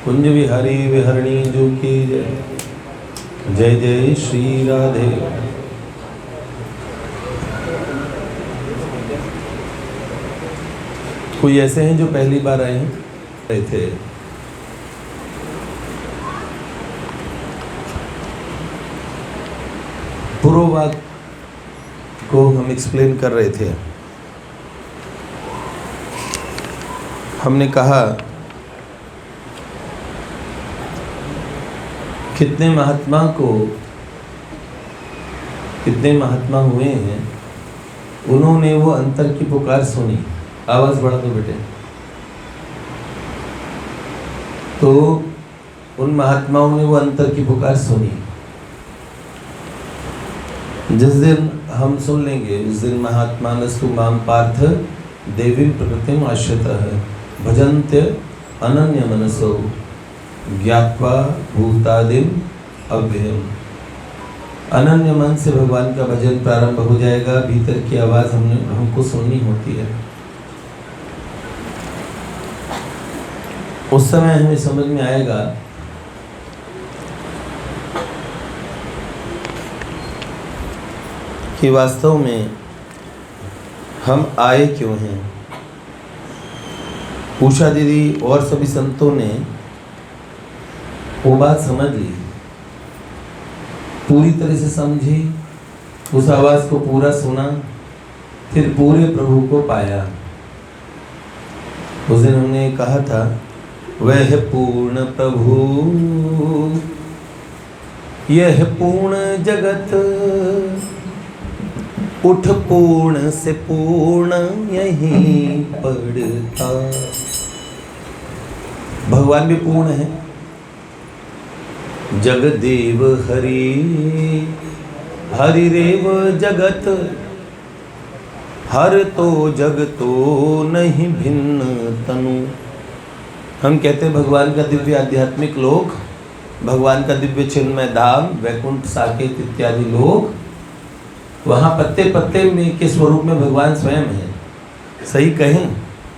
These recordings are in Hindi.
कुंज विहारी विहरणी जो की जय। जय जय श्री राधे। कोई ऐसे हैं जो पहली बार आए हैं? आए थे। पूर्ववाक को हम एक्सप्लेन कर रहे थे। हमने कहा कितने महात्मा हुए हैं, उन्होंने वो अंतर की पुकार सुनी। आवाज बढ़ा दो बेटे। तो उन महात्माओं ने वो अंतर की पुकार सुनी। जिस दिन हम सुन लेंगे उस दिन महात्मानस्तु माम पार्थ देवीं प्रकृतिम आश्रितः भजन्त्य अनन्य मनसो ज्ञात्वा भूतादिम अव्ययम्। अनन्य मन से भगवान का भजन प्रारंभ हो जाएगा। भीतर की आवाज हमको सुननी होती है। उस समय हमें समझ में आएगा कि वास्तव में हम आए क्यों हैं। उषा दीदी और सभी संतों ने वो बात समझ ली, पूरी तरह से समझी, उस आवाज को पूरा सुना, फिर पूरे प्रभु को पाया। उस दिन हमने कहा था वह पूर्ण प्रभु यह पूर्ण जगत उठ पूर्ण से पूर्ण यहीं पड़ता। भगवान भी पूर्ण है। जगदेव हरि हरिरेव जगत हर तो जग तो नहीं भिन्न तनु। हम कहते हैं भगवान का दिव्य आध्यात्मिक लोक, भगवान का दिव्य चिन्मय धाम, वैकुंठ साकेत इत्यादि लोक, वहाँ पत्ते पत्ते में के स्वरूप में भगवान स्वयं है। सही कहें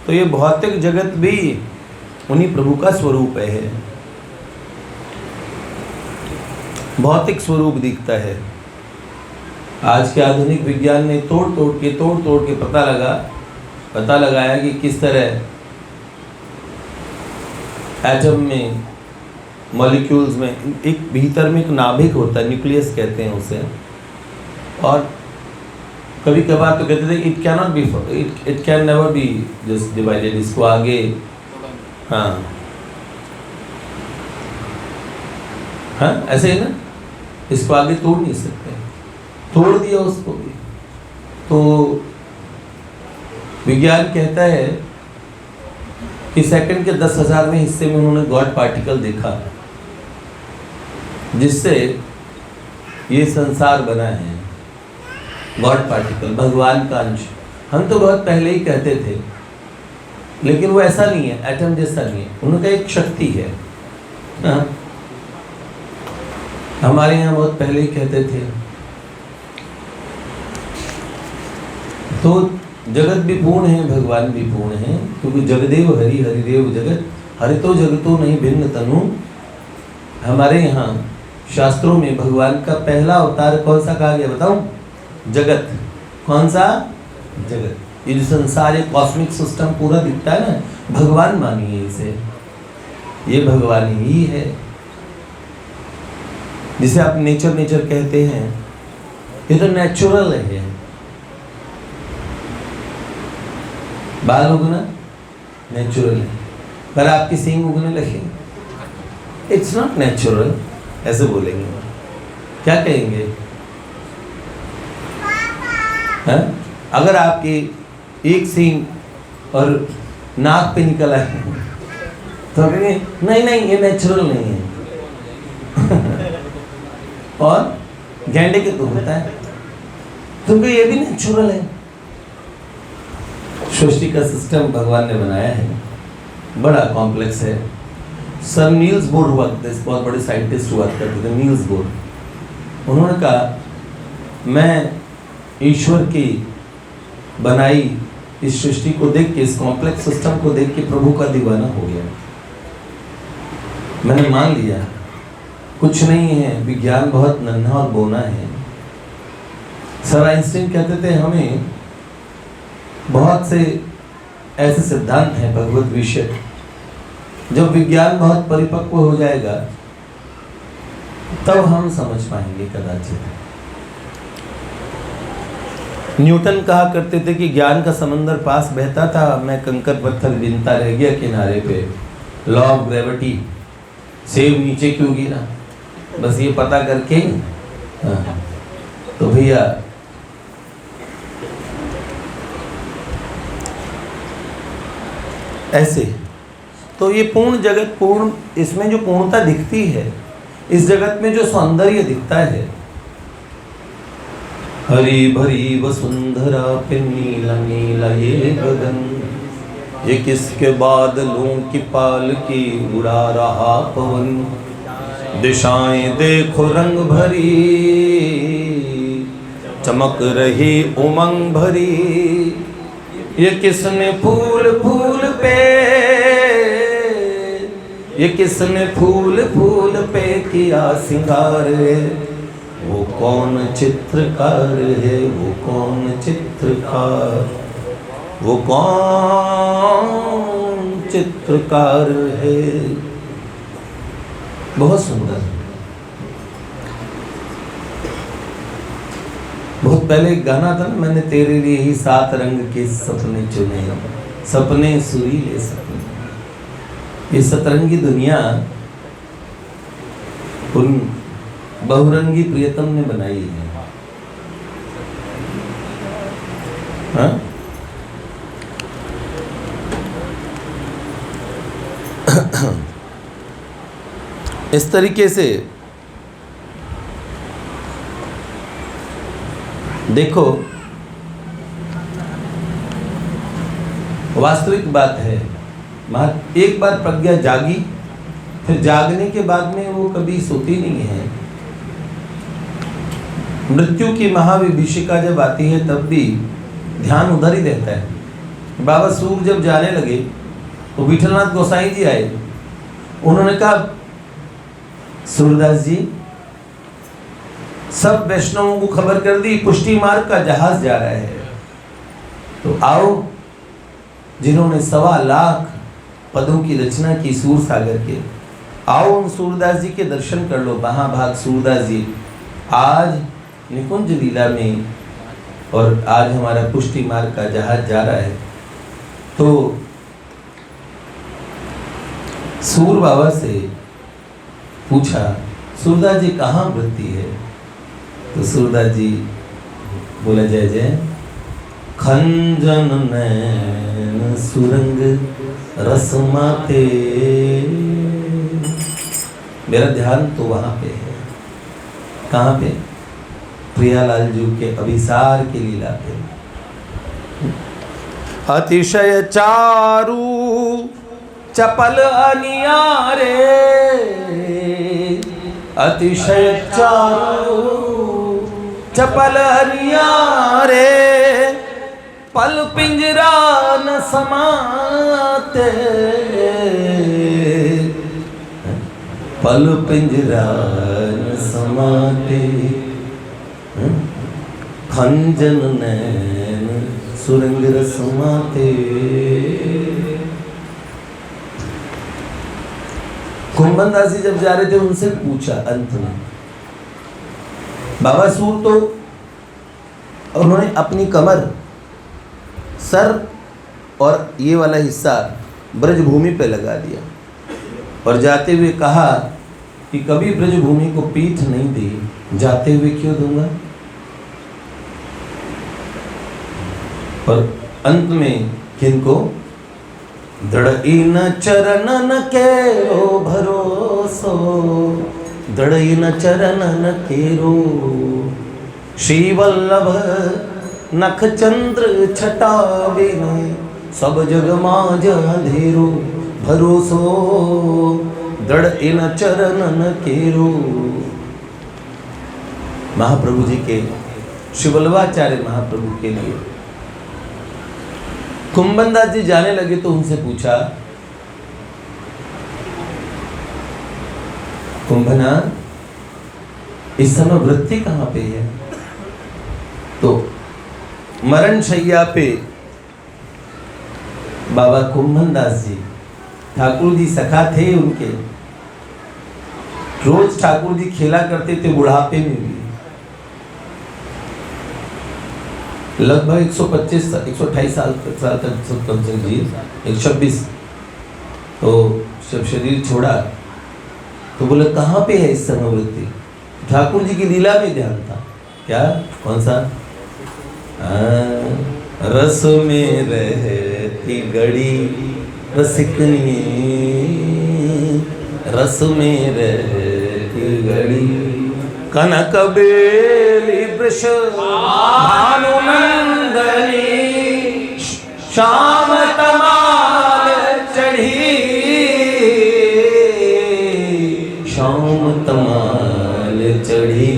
तो ये भौतिक जगत भी उन्हीं प्रभु का स्वरूप है। भौतिक स्वरूप दिखता है। आज के आधुनिक विज्ञान ने तोड़ तोड़ के पता लगाया कि किस तरह एटम में, मॉलिक्यूल्स में एक भीतर में एक नाभिक होता है, न्यूक्लियस कहते हैं उसे। और कभी कभार तो कहते थे it can never be just divided. इसको आगे हाँ ऐसे ही ना, इसको आगे तोड़ नहीं सकते। तोड़ दिया उसको भी। तो विज्ञान कहता है कि सेकंड के 10,000वें हिस्से में उन्होंने गॉड पार्टिकल देखा, जिससे ये संसार बना है। गॉड पार्टिकल, भगवान का अंश। हम तो बहुत पहले ही कहते थे, लेकिन वो ऐसा नहीं है, एटम जैसा नहीं है। उनका एक शक्ति है। हाँ? हमारे यहाँ बहुत पहले ही कहते थे। तो जगत भी पूर्ण है, भगवान भी पूर्ण है, क्योंकि जगदेव हरि हरिदेव जगत हरि तो जगतो नहीं भिन्न तनु। हमारे यहाँ शास्त्रों में भगवान का पहला अवतार कौन सा कहा गया बताऊं? जगत। कौन सा? जगत। ये जो संसार, ये कॉस्मिक सिस्टम पूरा दिखता है ना, भगवान मानिए इसे, ये भगवान ही है। जिसे आप नेचर कहते हैं, ये तो नेचुरल है। बाल उगना नेचुरल है, पर आपकी सींग उगने लगे इट्स नॉट नेचुरल। ऐसे बोलेंगे, क्या कहेंगे? हाँ? अगर आपकी एक सींग और नाक पे निकल आए तो कहेंगे नहीं ये नेचुरल नहीं है। और गैंडे के तो होता है, क्योंकि ये भी नेचुरल है। सृष्टि का सिस्टम भगवान ने बनाया है, बड़ा कॉम्प्लेक्स है। सर नील्स बोर हुआ, बहुत बड़े साइंटिस्ट हुआ करते थे, नील्स बोर। उन्होंने कहा मैं ईश्वर की बनाई इस सृष्टि को देख के, इस कॉम्प्लेक्स सिस्टम को देख के प्रभु का दीवाना हो गया। मैंने मान लिया कुछ नहीं है, विज्ञान बहुत नन्हा और बोना है। सर आइंस्टीन कहते थे हमें बहुत से ऐसे सिद्धांत हैं भगवत विषय, जब विज्ञान बहुत परिपक्व हो जाएगा तब हम समझ पाएंगे कदाचित। न्यूटन कहा करते थे कि ज्ञान का समंदर पास बहता था, मैं कंकर पत्थर गिनता रह गया किनारे पे। लॉ ऑफ ग्रेविटी, सेब नीचे क्यों गिरा, बस ये पता करके। तो भैया ऐसे तो ये पूर्ण जगत, पूर्ण इसमें जो पूर्णता दिखती है, इस जगत में जो सौंदर्य दिखता है, हरी भरी वसुंधरा पे नीला नीला ये गगन, ये किसके बादलों की पालकी उड़ा रहा पवन, दिशाएं देखो रंग भरी चमक रही उमंग भरी, ये किसने फूल फूल पे, ये किसने फूल फूल पे किया सिंगार है, वो कौन चित्रकार है, वो कौन चित्रकार, वो कौन चित्रकार है। बहुत सुंदर। बहुत पहले एक गाना था ना, मैंने तेरे लिए ही 7 रंग के सपने चुने, सपने सुरीले सपने। ये सतरंगी दुनिया उन बहुरंगी प्रियतम ने बनाई है। हाँ? इस तरीके से देखो, वास्तविक बात है, एक बार प्रज्ञा जागी, फिर जागने के बाद में वो कभी सोती नहीं है। मृत्यु की महाविभीषिका जब आती है तब भी ध्यान उधर ही रहता है। बाबा सूर जब जाने लगे तो विठलनाथ गोसाई जी आए, उन्होंने कहा सूरदास जी, सब वैष्णवों को खबर कर दी, पुष्टि मार्ग का जहाज जा रहा है, तो आओ, जिन्होंने 1.25 लाख पदों की रचना की सूर सागर के, आओ उन सूरदास जी के दर्शन कर लो। महाभाग सूरदास जी आज निकुंज लीला में, और आज हमारा पुष्टि मार्ग का जहाज जा रहा है। तो सूर बाबा से पूछा, सूरदास जी कहाँ वृत्ति है? तो सूरदास जी बोले, जय जय, खंजन नैन सुरंग रसमाते, मेरा ध्यान तो वहां पे है। कहाँ पे? प्रियालाल जी के अभिसार की लीला पे। अतिशय चारु चपल अनियारे, अतिशय चारु चपल अनियारे, पल पिंजरा न समाते, पल पिंजरा न समाते, खंजन नैन सुरंग रसमाते। कुंभन दास जी जब जा रहे थे, उनसे पूछा अंत में, बाबा सूर तो उन्होंने अपनी कमर, सर और ये वाला हिस्सा ब्रजभूमि पे लगा दिया, और जाते हुए कहा कि कभी ब्रजभूमि को पीठ नहीं दी, जाते हुए क्यों दूंगा। और अंत में किनको, दृढ़ न चरणन केरो भरोसो, दृढ़ न चरणन केरो, श्री वल्लभ नख चंद्र छटा बिनु, सब जग माज अंधेरो, भरोसो दृढ़ इन चरणन केरो। महाप्रभु जी के, श्री वल्लभाचार्य महाप्रभु के लिए कुंभन दास जी जाने लगे तो उनसे पूछा, कुंभना इस समय वृत्ति कहाँ पे है? तो मरण शैया पे बाबा कुंभन दास जी, ठाकुर जी सखा थे उनके, रोज ठाकुर जी खेला करते थे बुढ़ापे में भी। लगभग 128 साल तक सत्संग जी, 126। तो जब शरीर छोड़ा तो बोले कहाँ पे है इस समय वृत्ति? ठाकुर जी की लीला में ध्यान था। क्या? कौन सा? रस में रहती गड़ी रसिकनी, रस में रहती गड़ी, कनक बेली वृष भानु नंदनी, श्याम तमाल चढ़ी, श्याम तमाल चढ़ी,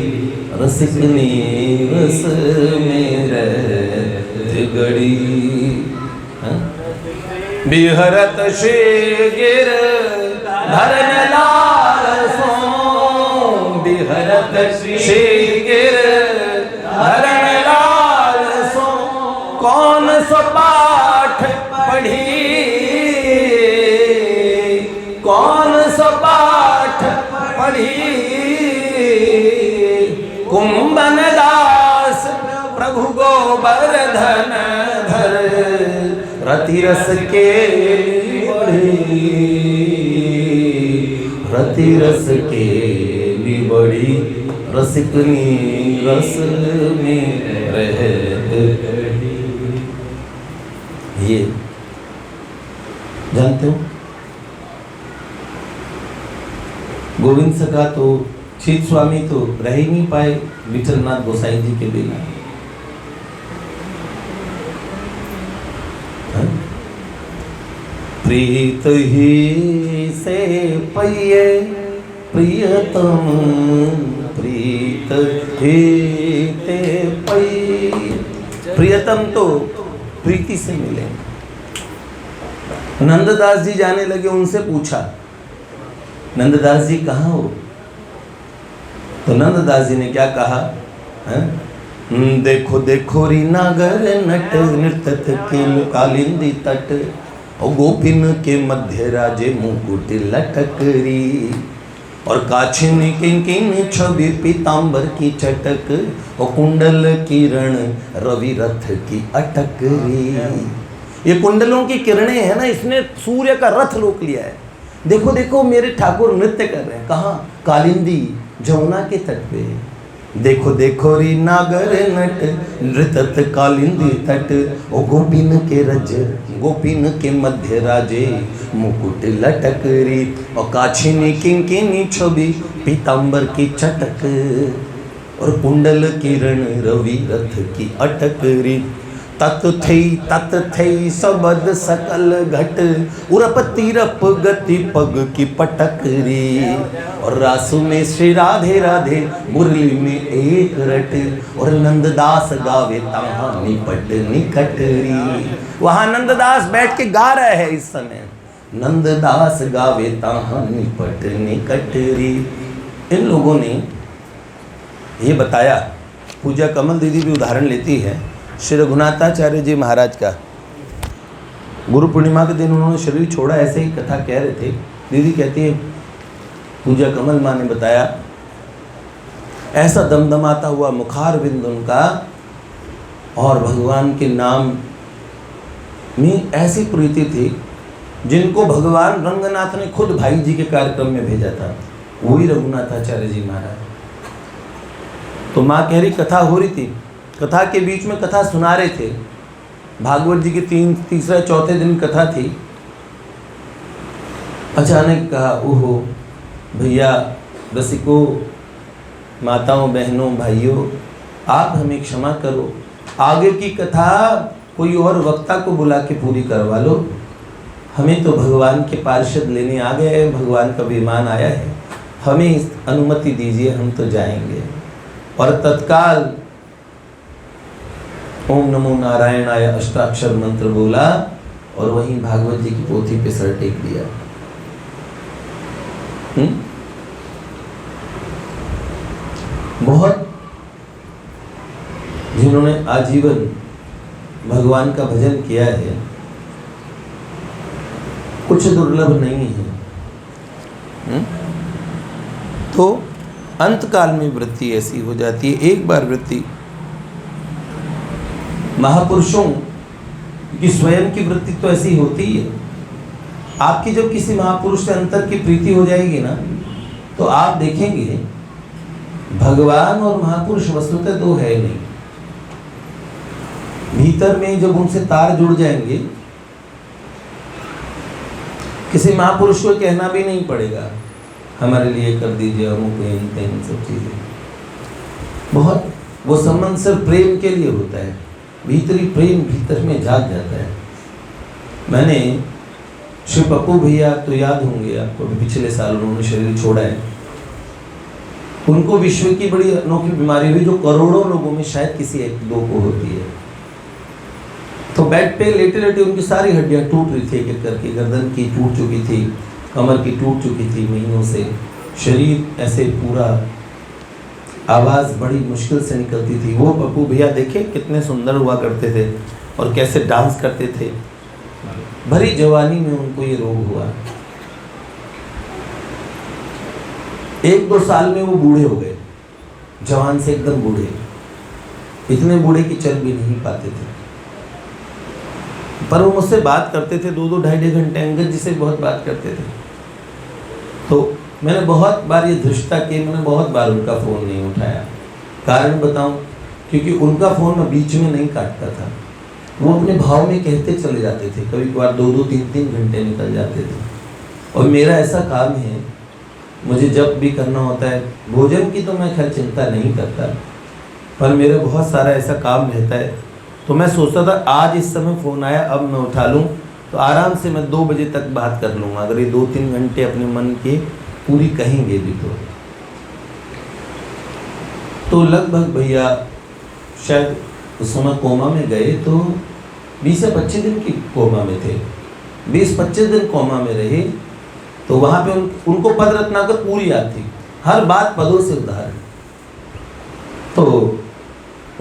रसिकनी रस में रहती गड़ी। बिहरत शीगिर धरन लाल सो, बिहरत शीगिर धरन लाल सो, कौन सो पाठ पढ़ी, कौन सो पाठ पढ़ी, कुंभन दास प्रभु गोवर्धन धर, रति रस के बड़ी, रति रस के भी बड़ी, रसिकनी रस में रहते। ये जानते हो गोविंद सखा तो शीत स्वामी तो रह ही नहीं पाए विठलनाथ गोसाई जी के बिना। प्रीत ही से पये प्रियतम, प्रीत ही ते पये, प्रियतम तो प्रीति से मिले। नंददास जी जाने लगे, उनसे पूछा नंददास जी कहाँ हो? तो नंददास जी ने क्या कहा? देखो देखो री नागर नट नृतत के कालिंदी तट, और गोपिन के मध्य राजे मुकुट लटकरी, और काछिन किंकिन छवि पीतांबर की चटक, और कुंडल किरण रवि रथ की अटकरी। ये कुंडलों की किरणें है ना, इसने सूर्य का रथ रोक लिया है। देखो देखो मेरे ठाकुर नृत्य कर रहे हैं। कहाँ? कालिंदी जमुना के तट पे। देखो देखो री नागर नट नृतत कालिंदी तट, ओ गोपिन के रज गोपिन के मध्य राजे मुकुट लटकरी, और काछिनी किंकिनी छवि पीतांबर की चटक, और कुंडल किरण रवि रथ की अटकरी। तत थई सबद सकल घट, उरप तीरप गति पग की पटकरी, और रासु में श्री राधे राधे मुरली में एक रट, और नंददास गावे तहाँ निपट निकटरी। वहाँ नंददास बैठ के गा रहे हैं इस समय, नंददास गावे तहाँ निपट निकटरी। इन लोगों ने ये बताया, पूजा कमल दीदी भी उदाहरण लेती है श्री रघुनाथाचार्य जी महाराज का। गुरु पूर्णिमा के दिन उन्होंने शरीर छोड़ा, ऐसे ही कथा कह रहे थे। दीदी कहती है पूजा कमल माँ ने बताया, ऐसा दमदमाता हुआ मुखार बिंद उनका, और भगवान के नाम में ऐसी प्रीति थी जिनको भगवान रंगनाथ ने खुद भाई जी के कार्यक्रम में भेजा था, वही रघुनाथाचार्य जी महाराज। तो माँ कह रही कथा हो रही थी, कथा के बीच में कथा सुना रहे थे, भागवत जी के तीसरा चौथे दिन कथा थी। अचानक कहा, ओहो भैया रसिको, माताओं बहनों भाइयों, आप हमें क्षमा करो, आगे की कथा कोई और वक्ता को बुला के पूरी करवा लो, हमें तो भगवान के पार्षद लेने आ गए हैं, भगवान का विमान आया है, हमें अनुमति दीजिए, हम तो जाएंगे। और तत्काल ओम नमो नारायणाय अष्टाक्षर मंत्र बोला, और वहीं भागवत जी की पोथी पे सर टेक दिया। बहुत जिन्होंने आजीवन भगवान का भजन किया है, कुछ दुर्लभ नहीं है। तो अंत काल में वृत्ति ऐसी हो जाती है। एक बार वृत्ति महापुरुषों की स्वयं की वृत्ति तो ऐसी होती है। आपकी जब किसी महापुरुष से अंतर की प्रीति हो जाएगी ना, तो आप देखेंगे भगवान और महापुरुष वस्तुतः दो है नहीं। भीतर में जब उनसे तार जुड़ जाएंगे, किसी महापुरुष को कहना भी नहीं पड़ेगा हमारे लिए कर दीजिए, अमुक सब चीजें। बहुत वो संबंध सिर्फ प्रेम के लिए होता है, भीतरी प्रेम भीतर में जाग जाता है। मैंने श्री पप्पू भैया तो याद होंगे आपको, पिछले साल उन्होंने शरीर छोड़ा है। उनको विश्व की बड़ी अनोखी बीमारी हुई, जो करोड़ों लोगों में शायद किसी एक दो को होती है। तो बेड पे लेटे लेटे उनकी सारी हड्डियां टूट रही थी, एक एक करके। गर्दन की टूट चुकी थी, कमर की टूट चुकी थी महीनों से। शरीर ऐसे पूरा, आवाज़ बड़ी मुश्किल से निकलती थी। वो पप्पू भैया देखे कितने सुंदर हुआ करते थे और कैसे डांस करते थे। भरी जवानी में उनको ये रोग हुआ। 1-2 साल में वो बूढ़े हो गए, जवान से एकदम बूढ़े, इतने बूढ़े कि चल भी नहीं पाते थे। पर वो मुझसे बात करते थे 2-2 ढाई घंटे, अंगद जी से बहुत बात करते थे। तो मैंने बहुत बार ये धृष्टता की, मैंने बहुत बार उनका फ़ोन नहीं उठाया। कारण बताऊं, क्योंकि उनका फ़ोन मैं बीच में नहीं काटता था। वो अपने भाव में कहते चले जाते थे, कभी कभार 2-2, 3-3 घंटे निकल जाते थे। और मेरा ऐसा काम है, मुझे जब भी करना होता है, भोजन की तो मैं खैर चिंता नहीं करता, पर मेरा बहुत सारा ऐसा काम रहता है। तो मैं सोचता था आज इस समय फ़ोन आया, अब मैं उठा लूँ तो आराम से मैं 2 बजे तक बात कर लूँगा, अगर ये 2-3 घंटे अपने मन के पूरी कहेंगे भी तो लगभग भैया शायद उस समय कोमा में गए, तो 20 या 25 दिन की कोमा में थे। 20-25 दिन कोमा में रहे। तो वहाँ पे उनको पद रत्नाकर पूरी याद थी, हर बात पदों से उधार। तो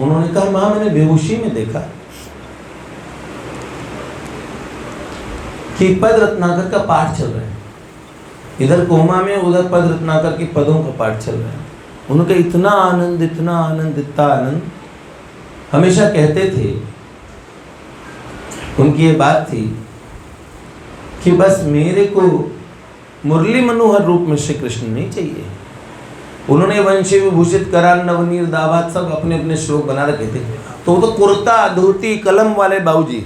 उन्होंने कहा, माँ मैंने बेहोशी में देखा कि पद रत्नाकर का पाठ चल रहा है, इधर कोमा में, उधर पद रत्नाकर के पदों का पाठ चल रहा है। उनका इतना आनंद, इतना आनंद, इतना आनंद। हमेशा कहते थे, उनकी ये बात थी कि बस मेरे को मुरली मनोहर रूप में श्री कृष्ण नहीं चाहिए। उन्होंने वंशी विभूषित करान नवनीर दावात सब अपने अपने श्लोक बना रखे थे। तो कुर्ता धोती कलम वाले बाबूजी,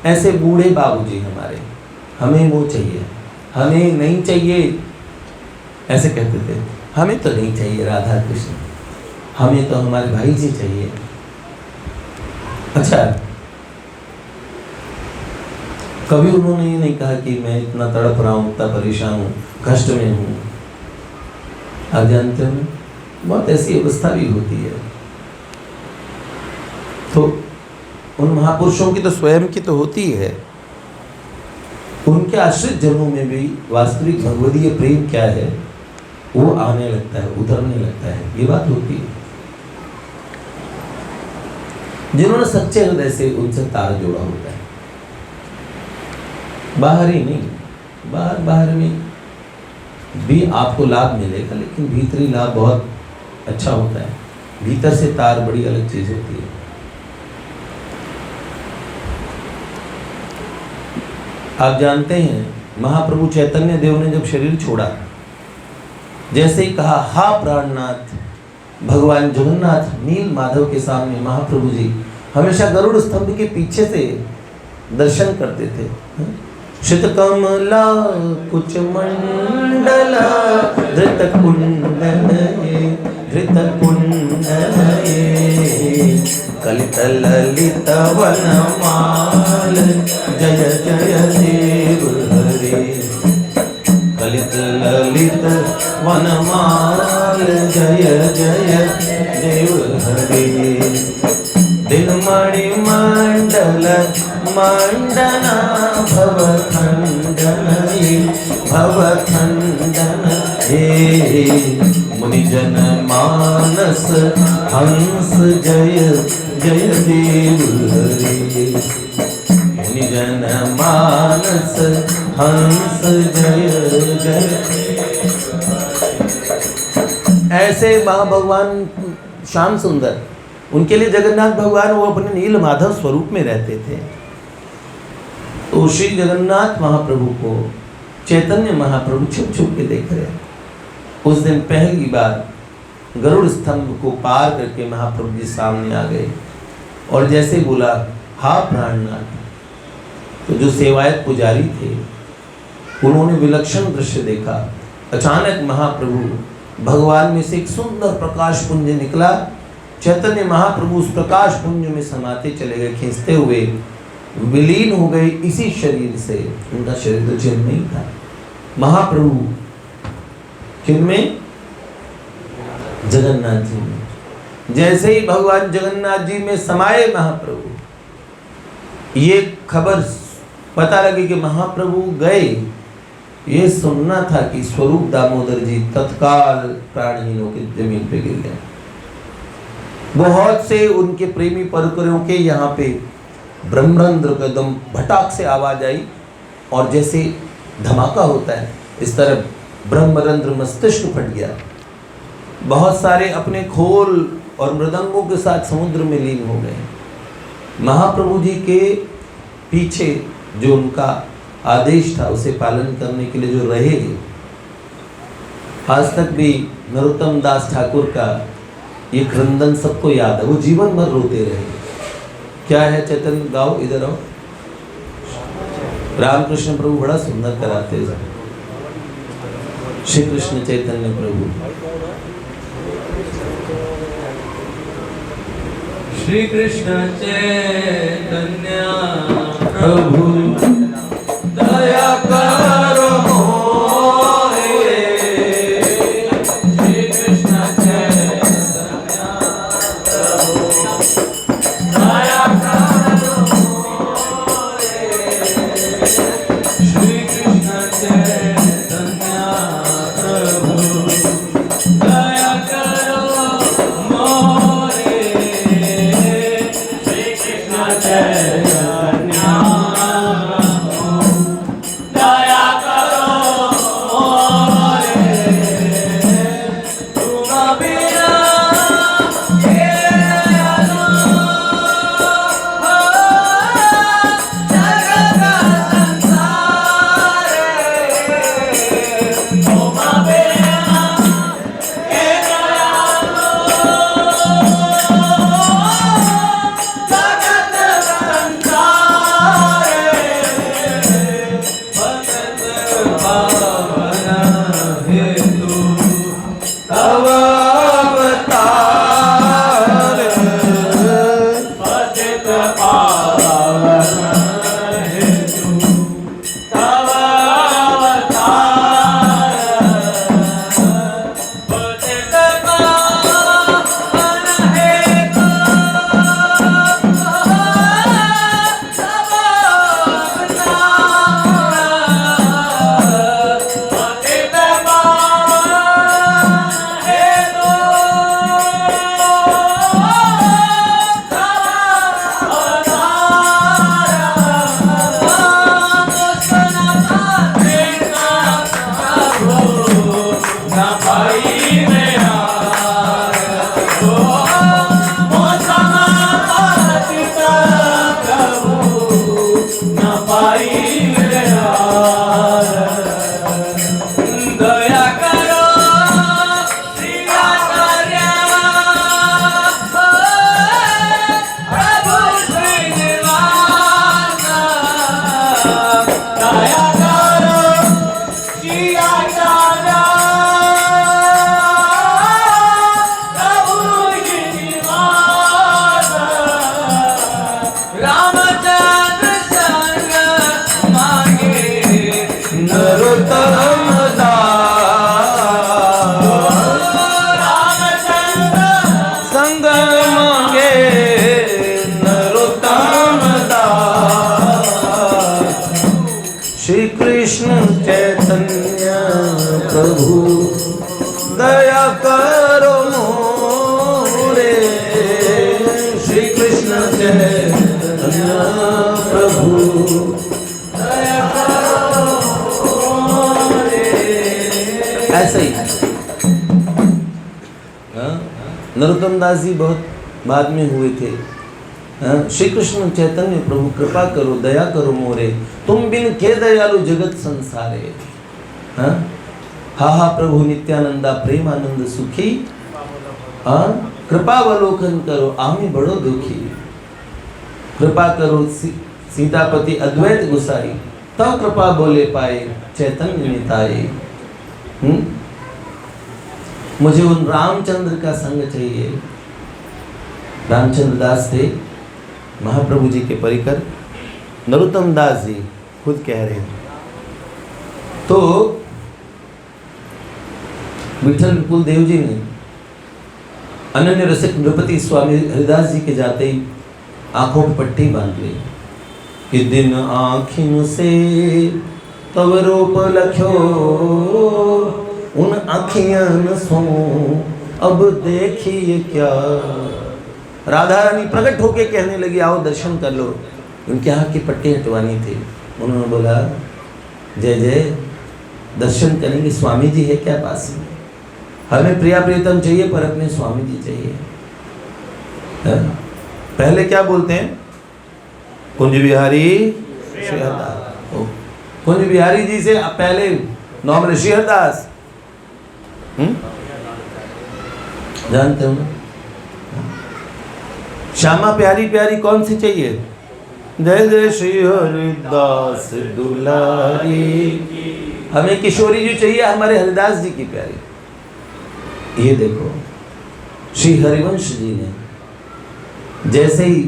ऐसे बूढ़े बाबूजी हमारे, हमें वो चाहिए, हमें नहीं चाहिए, ऐसे कहते थे। हमें तो नहीं चाहिए राधा कृष्ण, हमें तो हमारे भाई जी चाहिए। अच्छा, कभी उन्होंने ये नहीं कहा कि मैं इतना तड़प रहा हूँ, इतना परेशान हूँ, कष्ट में हूँ। आप जानते हो बहुत ऐसी अवस्था भी होती है। तो उन महापुरुषों की तो स्वयं की तो होती है, उनके आश्रित जनों में भी वास्तविक भगवदीय प्रेम क्या है वो आने लगता है, उतरने लगता है, ये बात होती है। जिन्होंने सच्चे हृदय से उनसे तार जोड़ा होता है, बाहर ही नहीं, बाहर में भी आपको लाभ मिलेगा, लेकिन भीतरी लाभ बहुत अच्छा होता है। भीतर से तार बड़ी अलग चीज होती है। आप जानते हैं महाप्रभु चैतन्य देव ने जब शरीर छोड़ा, जैसे ही कहा हा प्राणनाथ, भगवान जगन्नाथ नील माधव के सामने महाप्रभु जी हमेशा गरुड़ स्तंभ के पीछे से दर्शन करते थे। श्रित कमला कुच मंडला धृत कुंडलये धृत कुंडलये कलित ललित वनमाल जय जय देव हरे। कलित ललित वनमाल जय जय देव हरे। दिनमणि मंडल मंडना भवखंडन भवखंडन हे मुनिजन मा मानस हंस जय जय देव हरि। मुनि जन मानस हंस जय जय। ऐसे वहाँ भगवान श्याम सुंदर, उनके लिए जगन्नाथ भगवान वो अपने नील माधव स्वरूप में रहते थे। तो श्री जगन्नाथ महाप्रभु को चैतन्य महाप्रभु छुप छुप के देख रहे हैं। उस दिन पहली बार गरुड़ स्तंभ को पार करके महाप्रभु जी सामने आ गए और जैसे बोला हा प्राणनाथ, तो जो सेवायत पुजारी थे उन्होंने विलक्षण दृश्य देखा। अचानक महाप्रभु भगवान में से एक सुंदर प्रकाश पुंज निकला। चैतन्य महाप्रभु उस प्रकाश पुंज में समाते चले गए, खींचते हुए विलीन हो गए इसी शरीर से। उनका शरीर तो चिन्ह नहीं था। महाप्रभु किनमें? जगन्नाथ जी में। जैसे ही भगवान जगन्नाथ जी में समाये महाप्रभु, ये खबर पता लगी कि महाप्रभु गए, ये सुनना था कि स्वरूप दामोदर जी तत्काल प्राणहीनों के जमीन पे गिर गए। बहुत से उनके प्रेमी परकरों के यहाँ पे ब्रह्मरंध्र का एकदम भटाक से आवाज आई और जैसे धमाका होता है इस तरह ब्रह्मरंध्र मस्तिष्क फट गया। बहुत सारे अपने खोल और मृदंगों के साथ समुद्र में लीन हो गए। महाप्रभु जी के पीछे जो उनका आदेश था उसे पालन करने के लिए जो रहे, आज तक भी नरोत्तम दास ठाकुर का ये क्रंदन सबको याद है। वो जीवन भर रोते रहे। क्या है चैतन्य? गाओ, इधर आओ। रामकृष्ण प्रभु बड़ा सुंदर कराते हैं। श्री कृष्ण चैतन्य प्रभु, श्री कृष्ण चैतन्य प्रभु दया करो मोरे। श्री कृष्ण चैतन्य प्रभु दया करो मोरे। श्री कृष्ण चैतन्य प्रभु दया करो मोरे। श्री कृष्ण चैतन्य प्रभु दया करो मोरे। ऐसा ही। हाँ, नरोत्तम दास जी बहुत बाद में हुए थे। हाँ, श्री कृष्ण चैतन्य प्रभु कृपा करो दया करो मोरे, तुम बिन के दयालु जगत संसारे। हाँ, हा हा प्रभु नित्यानंदा प्रेमानंद सुखी, हाँ, कृपावलोकन करो आमी बड़ो दुखी। कृपा करो सीतापति अद्वैत गुसाई, तब कृपा बोले पाए चैतन्य निताई। मुझे उन रामचंद्र का संग चाहिए। रामचंद्र दास थे महाप्रभु जी के परिकर, नरोत्तम दास जी खुद कह रहे हैं। तो विठल विपुल देव जी ने अनन्य रसिक नृपति स्वामी हरिदास जी के जाते ही आंखों पर पट्टी बांध ली कि दिन आँखिन से तब रूप लख्यो, उन आँखियन सो अब देखिए क्या। राधा रानी प्रकट होके कहने लगी आओ दर्शन कर लो। उनके आँख की पट्टी हटवानी थी। उन्होंने बोला जय जय, दर्शन करेंगे, स्वामी जी है क्या पास में? हमें प्रिया प्रियतम चाहिए पर अपने स्वामी जी चाहिए। है? पहले क्या बोलते हैं? कुंज बिहारी श्री हरदास। कुंज बिहारी जी से पहले नॉर्मल श्री हरदास जानते हो ना? श्यामा प्यारी प्यारी कौन सी चाहिए? जय जय श्री हरिदास दुलारी। हमें किशोरी जी चाहिए, हमारे हरिदास जी की प्यारी। ये देखो श्री हरिवंश जी ने जैसे ही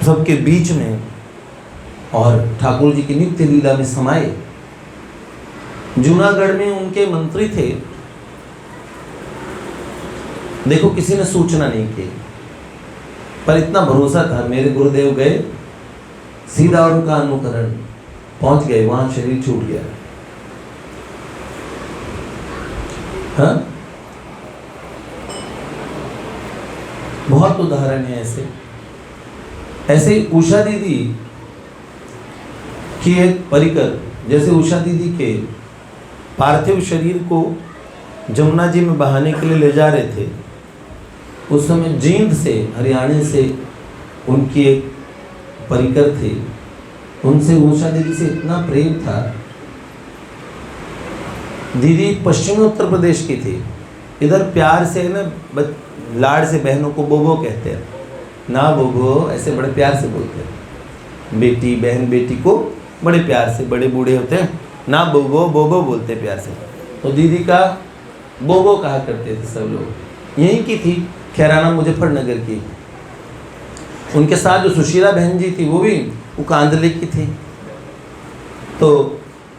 सबके बीच में और ठाकुर जी की नित्य लीला में समाये। जूनागढ़ में उनके मंत्री थे, देखो किसी ने सूचना नहीं की, पर इतना भरोसा था। मेरे गुरुदेव गए सीधा उनका अनुकरण, पहुंच गए वहां, शरीर छूट गया। हाँ, बहुत उदाहरण है ऐसे। ऐसे उषा दीदी की एक परिकर, जैसे उषा दीदी के पार्थिव शरीर को जमुना जी में बहाने के लिए ले जा रहे थे, उस समय जींद से, हरियाणा से उनकी एक परिकर थे, उनसे उषा दीदी से इतना प्रेम था। दीदी पश्चिमी उत्तर प्रदेश की थी। इधर प्यार से ना लाड़ से बहनों को बोबो कहते हैं, ना बोबो, ऐसे बड़े प्यार से बोलते हैं। बेटी बहन बेटी को बड़े प्यार से, बड़े बूढ़े होते हैं ना बोबो, बोबो बोलते हैं प्यार से। तो दीदी का बोबो कहा करते थे सब लोग। यहीं की थी, खैराना मुजफ्फरनगर की। उनके साथ जो सुशीला बहन जी थी वो भी वो कांदले की थी। तो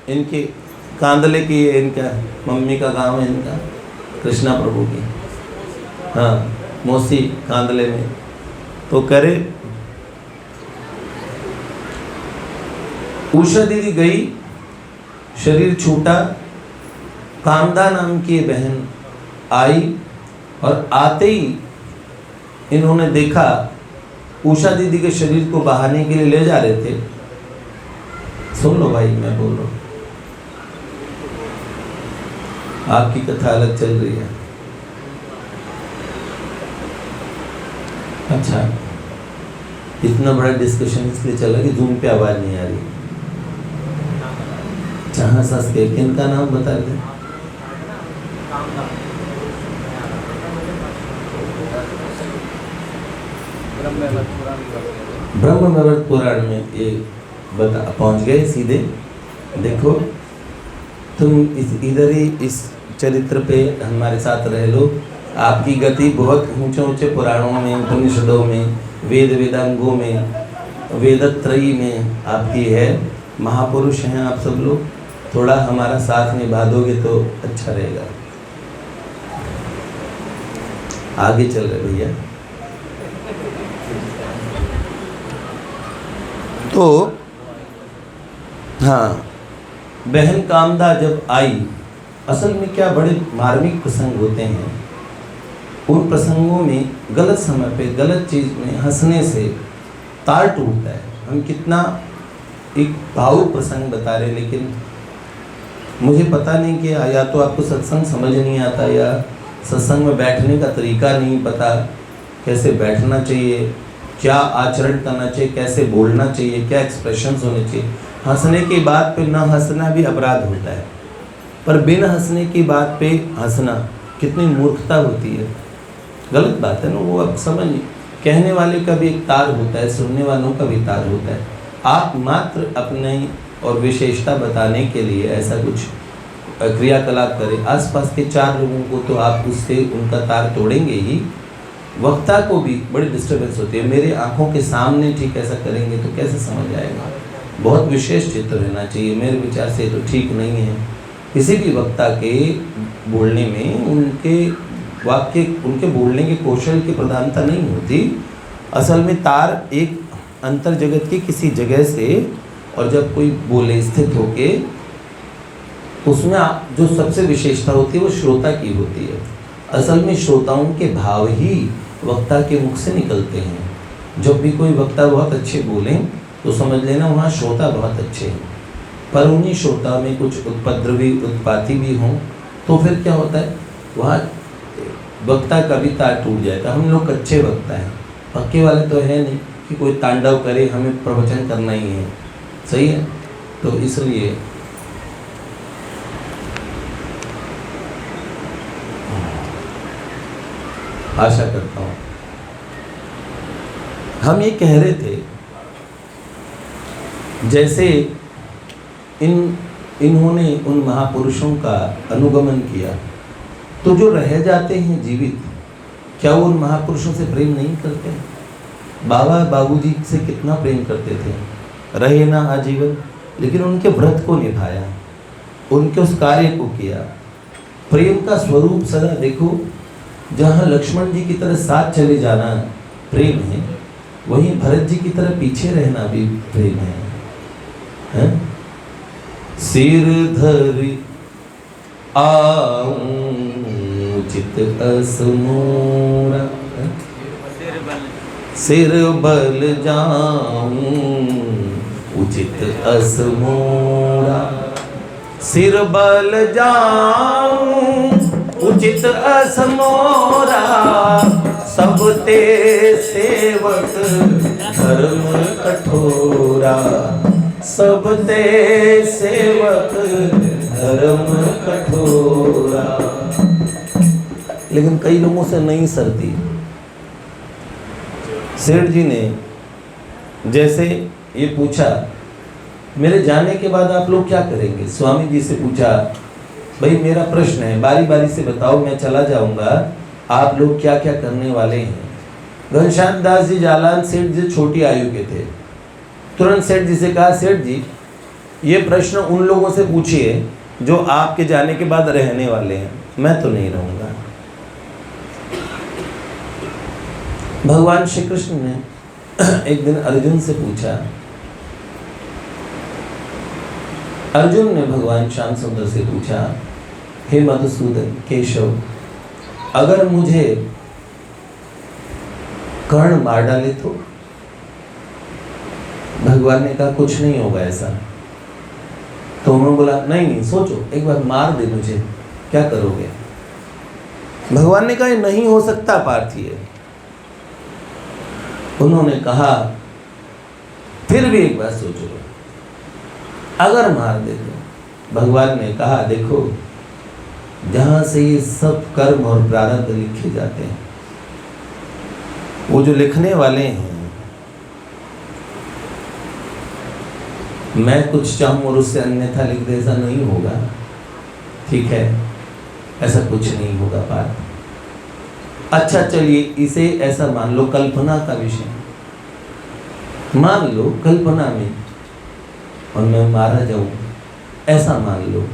इनकी कांदले की, इनका मम्मी का गांव है इनका कृष्णा प्रभु की, हाँ, मौसी कांदले में। तो करे उषा दीदी गई, शरीर छूटा, कांदा नाम की बहन आई और आते ही इन्होंने देखा उषा दीदी के शरीर को बहाने के लिए ले जा रहे थे। सुन लो भाई, मैं बोल रहा हूँ, आपकी कथा अलग चल रही है। अच्छा, इतना बड़ा डिस्कशन इसलिए चला कि जूम पे आवाज नहीं आ रही। जहाँ सस के किनका नाम बता दे? ब्रह्मवैवर्त पुराण में ये बता पहुंच गए सीधे। देखो तुम इधर ही इस चरित्र पे हमारे साथ रह लो। आपकी गति बहुत ऊंचे ऊंचे पुराणों में, उपनिषदों में, वेद वेदांगों में, वेदत्रयी में आपकी है। महापुरुष हैं आप सब लोग, थोड़ा हमारा साथ निभा दोगे तो अच्छा रहेगा। आगे चल रहे भैया। तो हाँ, बहन कामदा जब आई, असल में क्या बड़े मार्मिक प्रसंग होते हैं। उन प्रसंगों में गलत समय पे गलत चीज़ में हंसने से तार टूटता है। हम कितना एक भावुक प्रसंग बता रहे, लेकिन मुझे पता नहीं कि या तो आपको सत्संग समझ नहीं आता, या सत्संग में बैठने का तरीका नहीं पता, कैसे बैठना चाहिए, क्या आचरण करना चाहिए, कैसे बोलना चाहिए, क्या एक्सप्रेशंस होने चाहिए। हंसने की बात पे ना हंसना भी अपराध होता है, पर बिन हंसने की बात पे हंसना कितनी मूर्खता होती है, गलत बात है ना। वो अब समझिए, कहने वाले का भी एक तार होता है, सुनने वालों का भी तार होता है। आप मात्र अपने और विशेषता बताने के लिए ऐसा कुछ क्रियाकलाप करें, आसपास के 4 लोगों को तो आप उससे उनका तार तोड़ेंगे ही, वक्ता को भी बड़ी डिस्टर्बेंस होती है। मेरे आंखों के सामने ठीक ऐसा करेंगे तो कैसे समझ आएगा। बहुत विशेष चित्र रहना चाहिए, मेरे विचार से तो ठीक नहीं है। किसी भी वक्ता के बोलने में उनके वाक्य, उनके बोलने के कौशल की प्रधानता नहीं होती। असल में तार एक अंतर जगत की किसी जगह से, और जब कोई बोले स्थित होके, उसमें जो सबसे विशेषता होती है वो श्रोता की होती है। असल में श्रोताओं के भाव ही वक्ता के मुख से निकलते हैं। जब भी कोई वक्ता बहुत अच्छे बोलें तो समझ लेना वहाँ श्रोता बहुत अच्छे हैं, पर उन्हीं श्रोता में कुछ उपद्रवी उत्पाती भी हों तो फिर क्या होता है, वहाँ वक्ता का भी तार टूट जाएगा। हम लोग अच्छे वक्ता हैं, पक्के वाले तो है नहीं कि कोई तांडव करे, हमें प्रवचन करना ही है, सही है। तो इसलिए आशा करता हूँ, हम ये कह रहे थे जैसे इन्होंने उन महापुरुषों का अनुगमन किया, तो जो रह जाते हैं जीवित, क्या वो उन महापुरुषों से प्रेम नहीं करते? बाबा बाबूजी से कितना प्रेम करते थे, रहे ना आजीवन, लेकिन उनके व्रत को निभाया, उनके उस कार्य को किया। प्रेम का स्वरूप सदा देखो, जहाँ लक्ष्मण जी की तरह साथ चले जाना प्रेम है, वहीं भरत जी की तरह पीछे रहना भी प्रेम है? सिर धरि आऊं चित असमोरा, सिर बल जाऊं उचित असमोरा, सिर बल जाऊं उचित असमोरा, सब ते सेवक धर्म कठोरा, सब ते सेवक धर्म कठोरा। लेकिन कई लोगों से नहीं सरती। सेठ जी ने जैसे ये पूछा, मेरे जाने के बाद आप लोग क्या करेंगे? स्वामी जी से पूछा, भाई मेरा प्रश्न है, बारी बारी से बताओ, मैं चला जाऊंगा, आप लोग क्या क्या करने वाले हैं? घनश्याम दास जी जालान सेठ जी छोटी आयु के थे। तुरंत सेठ जी से कहा, सेठ जी ये प्रश्न उन लोगों से पूछिए जो आपके जाने के बाद रहने वाले हैं, मैं तो नहीं रहूंगा। भगवान श्री कृष्ण ने एक दिन अर्जुन से पूछा, अर्जुन ने भगवान श्याम सुंदर से पूछा, हे मधुसूदन केशव, अगर मुझे कर्ण मार डाले तो? भगवान ने कहा कुछ नहीं होगा ऐसा। तो उन्होंने बोला नहीं नहीं सोचो, एक बार मार दे मुझे, क्या करोगे? भगवान ने कहा नहीं हो सकता पार्थी। उन्होंने कहा फिर भी एक बार सोचो, अगर मार दे तो? भगवान ने कहा देखो, जहां से ये सब कर्म और प्रारब्ध लिखे जाते हैं, वो जो लिखने वाले हैं, मैं कुछ चाहूं और उससे अन्यथा लिख दे, ऐसा नहीं होगा, ठीक है? ऐसा कुछ नहीं होगा पार्थ। अच्छा चलिए इसे ऐसा मान लो, कल्पना का विषय मान लो, कल्पना में और मैं मारा जाऊं, ऐसा मान लो,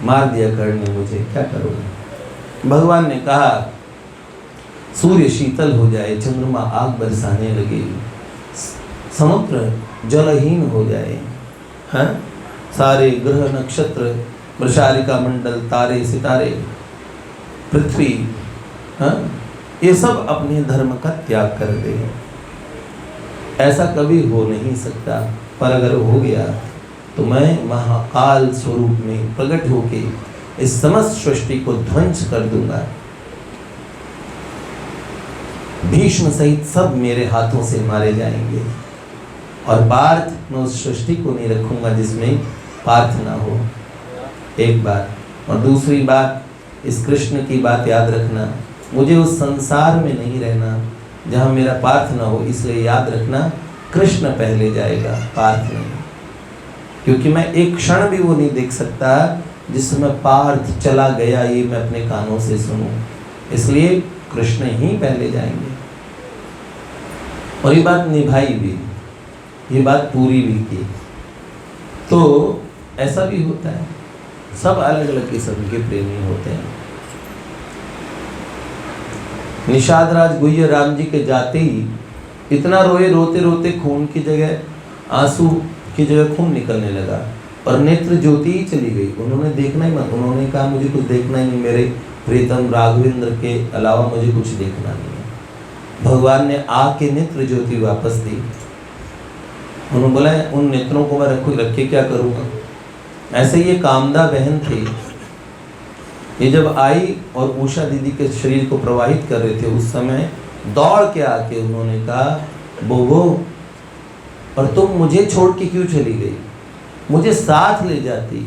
मार दिया कर्ण ने मुझे, क्या करोगे? भगवान ने कहा सूर्य शीतल हो जाए, चंद्रमा आग बरसाने लगे, समुद्र जलहीन हो जाए, हैं? सारे ग्रह नक्षत्र, वृषालिका मंडल, तारे सितारे, पृथ्वी, हाँ, ये सब अपने धर्म का त्याग कर दे। ऐसा कभी हो नहीं सकता, पर अगर हो गया तो मैं महाकाल स्वरूप में प्रकट होके इस समस्त सृष्टि को ध्वंस कर दूंगा। भीष्म सहित सब मेरे हाथों से मारे जाएंगे और पार्थ, मैं उस सृष्टि को नहीं रखूंगा जिसमें पार्थ ना हो। एक बात। और दूसरी बात, इस कृष्ण की बात याद रखना, मुझे उस संसार में नहीं रहना जहाँ मेरा पार्थ ना हो, इसलिए याद रखना कृष्ण पहले जाएगा, पार्थ नहीं। क्योंकि मैं एक क्षण भी वो नहीं देख सकता जिसमें पार्थ चला गया, ये मैं अपने कानों से सुनूं, इसलिए कृष्ण ही पहले जाएंगे। और ये बात निभाई भी, ये बात पूरी भी की। तो ऐसा भी होता है, सब अलग अलग किस्म के प्रेमी होते हैं। निषाद राज गुह्य राम जी के जाते ही इतना रोए, रोते रोते खून की जगह, आंसू की जगह खून निकलने लगा और नेत्र ज्योति ही चली गई। उन्होंने देखना ही मत, उन्होंने कहा मुझे कुछ देखना ही नहीं, मेरे प्रीतम राघवेंद्र के अलावा मुझे कुछ देखना नहीं है। भगवान ने आके नेत्र ज्योति वापस दी। उन्होंने बोला उन नेत्रों को मैं रख के क्या करूँगा। ऐसे ये कामदा बहन थी, ये जब आई और उषा दीदी के शरीर को प्रवाहित कर रहे थे, उस समय दौड़ के आके उन्होंने कहा, बोबो, और तुम मुझे छोड़ के क्यों चली गई, मुझे साथ ले जाती,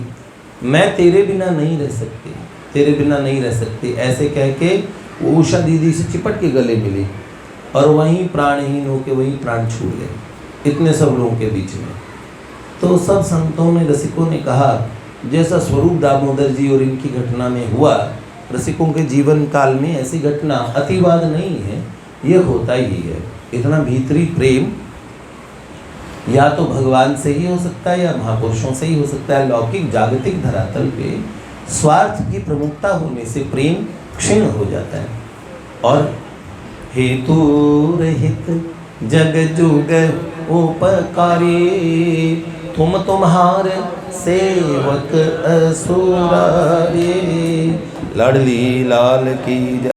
मैं तेरे बिना नहीं रह सकती, तेरे बिना नहीं रह सकती। ऐसे कह के वो उषा दीदी से चिपट के गले मिली और वहीं प्राणहीन होके वहीं प्राण छूट गए, इतने सब लोगों के बीच में। तो सब संतों ने, रसिकों ने कहा, जैसा स्वरूप दामोदर जी और इनकी घटना में हुआ, रसिकों के जीवन काल में ऐसी घटना अतिवाद नहीं है, ये होता ही है। इतना भीतरी प्रेम या तो भगवान से ही हो सकता है या महापुरुषों से ही हो सकता है। लौकिक जागतिक धरातल पे स्वार्थ की प्रमुखता होने से प्रेम क्षीण हो जाता है। और हेतु रहित जग जुग उपकारी, तुम तुम्हारे सेवक असुरारी। लाडली लाल की